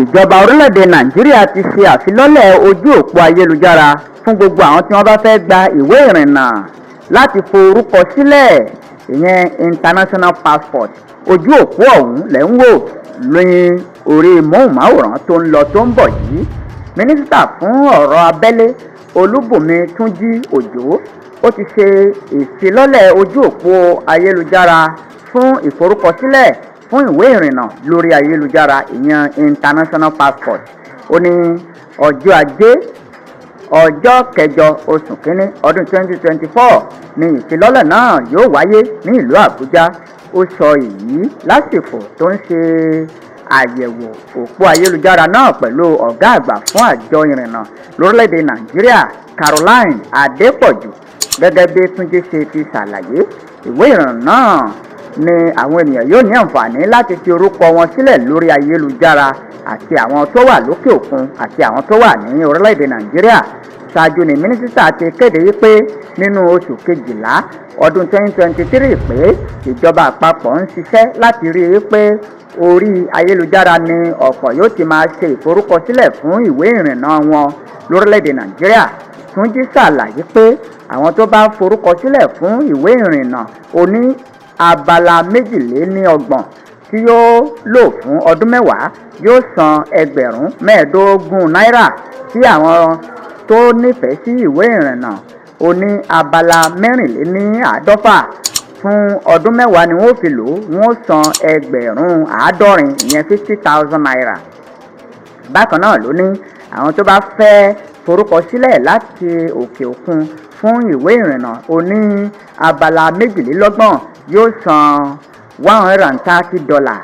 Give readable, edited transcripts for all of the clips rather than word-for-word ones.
Ìjọba orílẹ̀-èdè Nàìjíríà ti ṣe àfilọ́lẹ̀ ojú òpó ayélujára fún gbogbo àwọn tí wọ́n bá fẹ́ gba ìwé ìrìnnà láti forúkọ sílẹ̀, ìyẹn international passport. Ojú òpó ọ̀hún lẹ̀ ń wò lórí orí móhùnmáwòrán tó ń lọ tó ń bọ̀ yìí. Mínísítà fún ọ̀rọ̀ abẹ́lé Olúbùnmi Túnjí Òjó ó ti ṣe ìfilọ́lẹ̀ ojú òpó ayélujára fún ìforúkọsílẹ̀ fún ìwé ìrìnnà lórí ayélujára, ìyẹn international passport. Ó ní ọjọ́ ajé ọjọ́ kẹjọ oṣù kínní ọdún 2024 ni ìfilọ́lẹ̀ náà yóò wáyé ní ìlú Àbújá. Ó sọ èyí lásìkò tó ń ṣe àyẹ̀wò òpó ayélujára náà pẹ̀lú ọ̀gá àgbà fún àjọ ìrìnnà lórílẹ̀‐èdè Nàìjíríà Caroline Adépọ̀jù. Gẹ́gẹ́ bí Túnjí ṣe ti ṣàlàyé, ìwé ìrìnnà náà ni àwọn ènìyàn yóò ní àǹfààní láti fi orúkọ wọn sílẹ̀ lórí ayélujára, àti àwọn tó wà lókè òkun àti àwọn tó wà ní orílẹ̀‐èdè Nàìjíríà. Ṣáájú ni mínísítà ti kéde wípé nínú oṣù kejìlá ọdún 2023 pé ìjọba àpapọ̀ ń ṣiṣẹ́ láti rí i pé orí ayélujára ni ọ̀pọ̀ yóò ti máa ṣe ìforúkọsílẹ̀ fún ìwé ìrìnnà wọn lórílẹ̀‐èdè Nàìjíríà. Túnjí ṣàlàyé pé àwọn tó bá forúkọsílẹ̀ fún ìwé ìrìnnà oní abala 32 tí yóò lò fún ọdún 10 yóò san ẹgbẹ̀rún 15 náírà, tí àwọn tó nífẹ̀ẹ́ sí ìwé ìrìnnà oní abala 54 fún ọdún 10 ni wọ́n fi lò, wọ́n san ẹgbẹ̀rún 70, ìyẹn 50,000 naira. Bákan náà ló ní àwọn tó bá fẹ́ forúkọsílẹ̀ láti òkè òkun fún ìwé ìrìnnà oní abala 22 yóò san $130,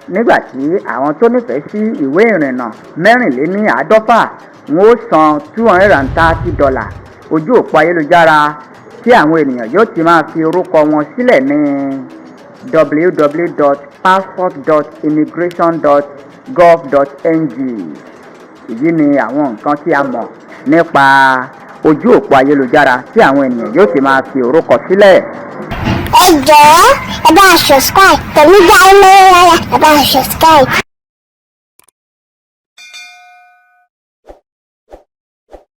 nígbà tí àwọn tó nífẹ̀ẹ́ sí ìwé ìrìnnà 54 wọ́n ó san $230. Ojú òpó ayélujára tí àwọn ènìyàn yóò ti máa fi orúkọ wọn sílẹ̀ ní www.passport.immigration.gov.ng. Èyí ni àwọn nǹkan tí a mọ̀ nípa ojú òpó ayélujára tí àwọn ènìyàn yóò ti máa fi orúkọ sílẹ̀. Ẹ jọ̀ọ́ ẹ bá subscribe pẹ̀lú dáhùn lọ́wọ́ rárá, ẹ bá subscribe.